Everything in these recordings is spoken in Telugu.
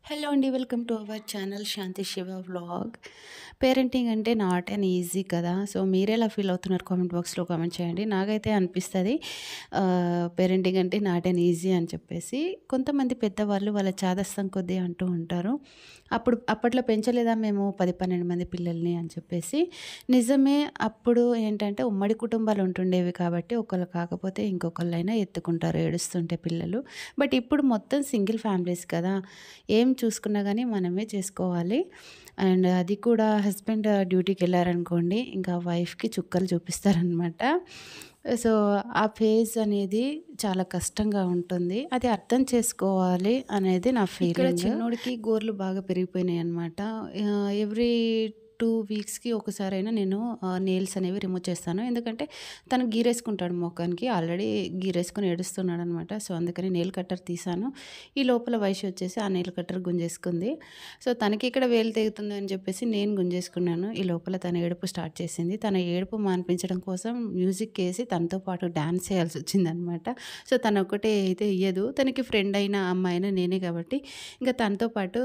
హలో అండి. Welcome to our channel Shanti Shiva vlog. Parenting అంటే నాట్ అండ్ ఈజీ కదా! సో, మీరెలా ఫీల్ అవుతున్నారు కామెంట్ బాక్స్‌లో కామెంట్ చేయండి. నాకైతే అనిపిస్తది పేరెంటింగ్ అంటే నాట్ అండ్ ఈజీ అని చెప్పేసి. కొంతమంది పెద్దవాళ్ళు వాళ్ళ చాదస్తం కొద్దీ అంటూ ఉంటారు. అప్పట్లో పెంచలేదా మేము 10, 12 మంది పిల్లల్ని అని చెప్పేసి. నిజమే. అప్పుడు ఏంటంటే ఉమ్మడి కుటుంబాలు ఉంటుండేవి కాబట్టి ఒకళ్ళు కాకపోతే ఇంకొకళ్ళైనా ఎత్తుకుంటారు ఏడుస్తుంటే పిల్లలు. బట్ ఇప్పుడు మొత్తం సింగిల్ ఫ్యామిలీస్ కదా! ఏం చూసుకున్నా గానీ మనమే చేసుకోవాలి. అండ్ అది కూడా హస్బెండ్ డ్యూటీకెళ్లారనుకోండి, ఇంకా వైఫ్‌కి చుక్కలు చూపిస్తారనమాట. సో, ఆ ఫేజ్ అనేది చాలా కష్టంగా ఉంటుంది. అది అర్థం చేసుకోవాలి అనేది నా ఫీలింగ్. ఇక్కడ చిన్నోడికి గోర్లు బాగా పెరిగిపోయినాయనమాట. ఎవ్రీ 2 వీక్స్‌కి ఒకసారైనా నేను నెయిల్స్ అనేవి రిమూవ్ చేస్తాను. ఎందుకంటే తను గీరేసుకుంటాడు మొఖానికి. ఆల్రెడీ గీరేసుకొని ఏడుస్తున్నాడనమాట. సో, అందుకని నెయిల్ కట్టర్ తీశాను. ఈ లోపల వైషు వచ్చేసి ఆ నెయిల్ కట్టర్ గుంజేసుకుంది. సో, తనకి ఇక్కడ వేలు తెగుతుంది అని చెప్పేసి నేను గుంజేసుకున్నాను. ఈ లోపల తన ఏడుపు స్టార్ట్ చేసింది. తన ఏడుపు మాన్పించడం కోసం మ్యూజిక్కేసి తనతో పాటు డాన్స్ చేయాల్సొచ్చిందనమాట. సో, తనొక్కటే అయితే ఎయ్యదు. తనకి ఫ్రెండ్ అయినా, అమ్మాయినా నేనే కాబట్టి ఇంకా తనతో పాటు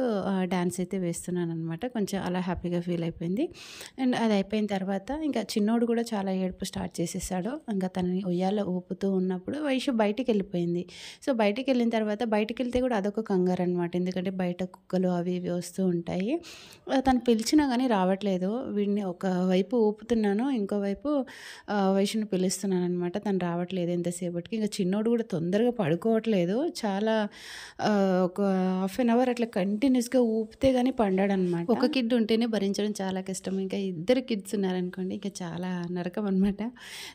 డాన్స్ అయితే వేస్తున్నాననమాట. కొంచెం అలా హ్యాపీగా ఫీల్ అయిపోయింది. అండ్ అది అయిపోయిన తర్వాత ఇంకా చిన్నోడు కూడా చాలా ఏడుపు స్టార్ట్ చేసేసాడు. ఇంకా తనని ఉయ్యాల ఊపుతూ ఉన్నప్పుడు వైషు బయటికెళ్ళిపోయింది. సో, బయటికెళ్ళిన తర్వాత బయటికెళ్తే కూడా అదొక కంగారనమాట. ఎందుకంటే బయట కుక్కలు అవి ఇవి వస్తూ ఉంటాయి. తను పిలిచినా గానీ రావట్లేదు. వీడిని ఒకవైపు ఊపుతున్నాను, ఇంకోవైపు వైషుని పిలుస్తున్నాననమాట. తను రావట్లేదు ఎంతసేపటికి. ఇంక చిన్నోడు కూడా తొందరగా పడుకోవట్లేదు. చాలా ఒక హాఫ్ అన్ అవర్ అట్లా కంటిన్యూస్‌గా ఊపితే గానీ పండడనమాట. ఒక కిడ్ ఉంటేనే భరించడం చాలా కష్టం. ఇంకా ఇద్దరు కిడ్స్ ఉన్నారనుకోండి ఇంక చాలా నరకం అనమాట.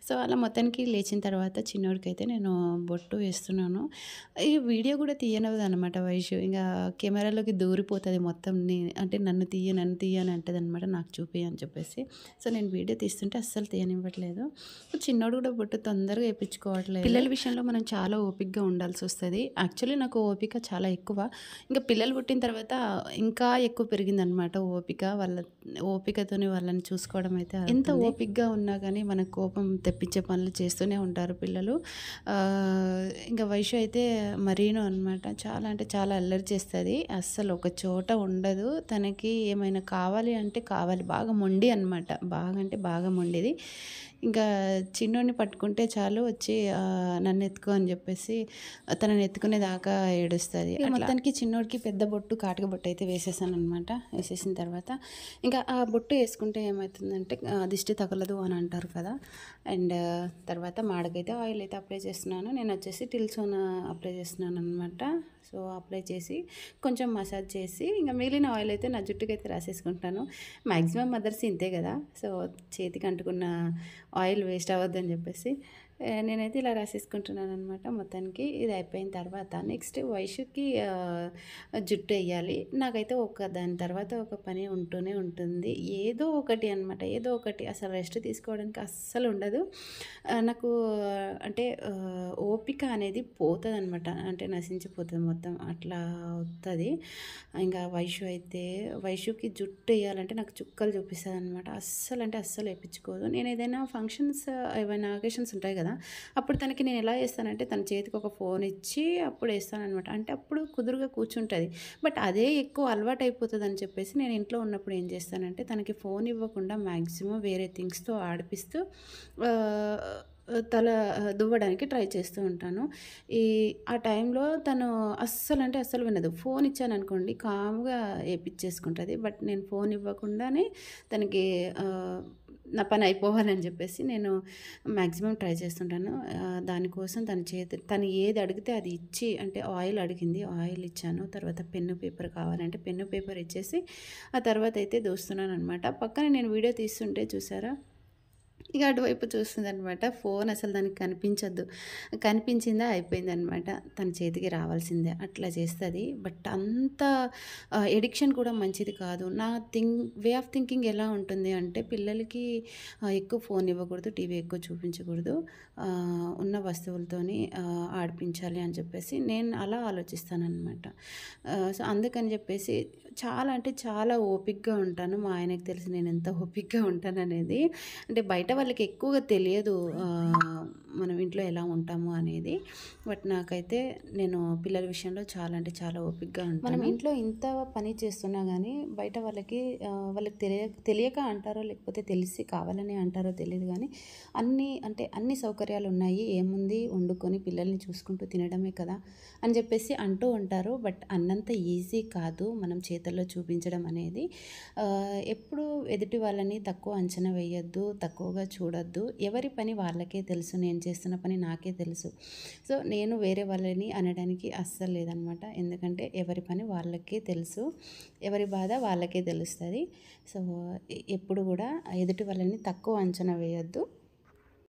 సో, అలా మొత్తానికి లేచిన తర్వాత చిన్నోడికైతే నేను బొట్టు వేస్తున్నాను. ఈ వీడియో కూడా తీయనివ్వదనమాట వైషు. ఇంగా కెమెరాలోకి దూరిపోతది మొత్తం. అంటే నన్ను తీయ అని అంటదనమాట. నాకు చూపియి అని చెప్పేసి. సో, నేను వీడియో తీస్తుంటే అస్సలు తీయనివ్వట్లేదు. చిన్నోడు కూడా బొట్టు తొందరగా ఏపిచ్చుకోవట్లేదు. పిల్లల విషయంలో మనం చాలా ఓపికగా ఉండాల్సొస్తది. యాక్చువల్లీ నాకు ఓపిక చాలా ఎక్కువ. ఇంకా పిల్లలు పుట్టిన తర్వాత ఇంకా ఎక్కువ పెరిగిందనమాట ఓపిక. వాళ్ళ ఓపికతోని వాళ్ళని చూసుకోవడం అయితే ఎంత ఓపికగా ఉన్నా కానీ మనకు కోపం తెప్పించే పనులు చేస్తూనే ఉంటారు పిల్లలు. ఇంకా వైషు అయితే మరీను అనమాట. చాలా అంటే చాలా అల్లరి చేస్తుంది. అస్సలు ఒక చోట ఉండదు. తనకి ఏమైనా కావాలి అంటే కావాలి. బాగా మొండి అనమాట. బాగా అంటే బాగా మొండిది. ఇంకా చిన్నోడిని పట్టుకుంటే చాలు వచ్చి నన్ను ఎత్తుకో అని చెప్పేసి తనని ఎత్తుకునేదాకా ఏడుస్తుంది. మొత్తానికి చిన్నోడికి పెద్ద బొట్టు కాటుక బొట్టు అయితే వేసేసాను అనమాట. వేసేసిన తర్వాత ఇంకా ఆ బొట్టు వేసుకుంటే ఏమవుతుందంటే దిష్టి తగలదు అని అంటారు కదా. అండ్ తర్వాత మాడకైతే ఆయిల్ అయితే అప్లై చేస్తున్నాను. నేను వచ్చేసి టిల్సోన్ అప్లై చేస్తున్నాను అనమాట. సో, అప్లై చేసి కొంచెం మసాజ్ చేసి ఇంకా మిగిలిన ఆయిల్ అయితే నా జుట్టుకైతే రాసేసుకుంటాను. మ్యాక్సిమం మదర్స్ ఇంతే కదా. సో, చేతికి అంటుకున్న ఆయిల్ వేస్ట్ అవ్వద్దని చెప్పేసి నేనైతే ఇలా రాసేసుకుంటున్నాను అనమాట. మొత్తానికి ఇది అయిపోయిన తర్వాత నెక్స్ట్ వైషుకి జుట్టు వేయాలి. నాకైతే దాని తర్వాత ఒక పని ఉంటూనే ఉంటుంది. ఏదో ఒకటి అనమాట. ఏదో ఒకటి అసలు రెస్ట్ తీసుకోవడానికి అస్సలు ఉండదు. నాకు అంటే ఓపిక అనేది పోతుందనమాట. అంటే నశించిపోతుంది మొత్తం అట్లా అవుతుంది. ఇంకా వైషుకి జుట్టు వేయాలంటే నాకు చుక్కలు చూపిస్తుంది అనమాట. అస్సలు అంటే అస్సలు వేయించుకోదు. నేను ఏదైనా ఫంక్షన్స్ ఏమైనా అకేషన్స్ ఉంటాయి కదా, అప్పుడు తనకి నేను ఎలా చేస్తానంటే తన చేతికి ఒక ఫోన్ ఇచ్చి అప్పుడు వేస్తాననమాట. అంటే అప్పుడు కుదురుగా కూర్చుంటుంది. బట్ అదే ఎక్కువ అలవాటు అయిపోతుంది అని చెప్పేసి నేను ఇంట్లో ఉన్నప్పుడు ఏం చేస్తానంటే తనకి ఫోన్ ఇవ్వకుండా మ్యాక్సిమం వేరే థింగ్స్తో ఆడిపిస్తూ తల దువ్వడానికి ట్రై చేస్తూ ఉంటాను. ఆ టైంలో తను అస్సలు అంటే అస్సలు వినదు. ఫోన్ ఇచ్చాననుకోండి కామ్‌గా ఏపిచ్చేసుకుంటది. బట్ నేను ఫోన్ ఇవ్వకుండానే తనకి నా పని అయిపోవాలని చెప్పేసి నేను మ్యాక్సిమం ట్రై చేస్తుంటాను. దానికోసం తను ఏది అడిగితే అది ఇచ్చి, అంటే ఆయిల్ అడిగింది ఆయిల్ ఇచ్చాను. తర్వాత పెన్ను పేపర్ కావాలంటే పెన్ను పేపర్ ఇచ్చేసి ఆ తర్వాత అయితే దూస్తున్నాననమాట. పక్కన నేను వీడియో తీస్తుంటే చూసారా, ఇక అటువైపు చూస్తుందనమాట. ఫోన్ అసలు దానికి కనిపించద్దు. కనిపించిందా అయిపోయిందనమాట. తన చేతికి రావాల్సిందే. అట్లా చేస్తుంది. బట్ అంత ఎడిక్షన్ కూడా మంచిది కాదు. నా వే ఆఫ్ థింకింగ్ ఎలా ఉంటుంది అంటే పిల్లలకి ఎక్కువ ఫోన్ ఇవ్వకూడదు, టీవీ ఎక్కువ చూపించకూడదు, ఉన్న వస్తువులతోని ఆడిపించాలి అని చెప్పేసి నేను అలా ఆలోచిస్తాననమాట. సో, అందుకని చెప్పేసి చాలా అంటే చాలా ఓపికగా ఉంటాను. మా ఆయనకి తెలుసు నేను ఎంత ఓపికగా ఉంటాననేది. అంటే బయట వాళ్ళకి ఎక్కువగా తెలియదు మనం ఇంట్లో ఎలా ఉంటాము అనేది. బట్ నాకైతే నేను పిల్లల విషయంలో చాలా అంటే చాలా ఓపికగా ఉంటాను. మనం ఇంట్లో ఇంత పని చేస్తున్నా గానీ బయట వాళ్ళకి వాళ్ళకి తెలియక అంటారో లేకపోతే తెలిసి కావాలని అంటారో తెలీదు గానీ అన్ని సౌకర్యాలున్నాయి. ఏముంది వండుకొని పిల్లల్ని చూసుకుంటూ తినడమే కదా అని చెప్పేసి అంటూ ఉంటారు. బట్ అన్నంత ఈజీ కాదు మనం చేతల్లో చూపించడం అనేది. ఎప్పుడు ఎదుటి వాళ్ళని తక్కువ అంచనా వేయొద్దు, తక్కువగా చూడొద్దు. ఎవరి పని వాళ్ళకే తెలుసు. నేను చేస్తున్న పని నాకే తెలుసు. సో నేను వేరే వాళ్ళని అనడానికి అస్సలు లేదనమాట. ఎందుకంటే ఎవరి పని వాళ్ళకే తెలుసు. ఎవరి బాధ వాళ్ళకే తెలుస్తుంది. సో ఎప్పుడు కూడా ఎదుటి వాళ్ళని తక్కువ అంచనా వేయొద్దు.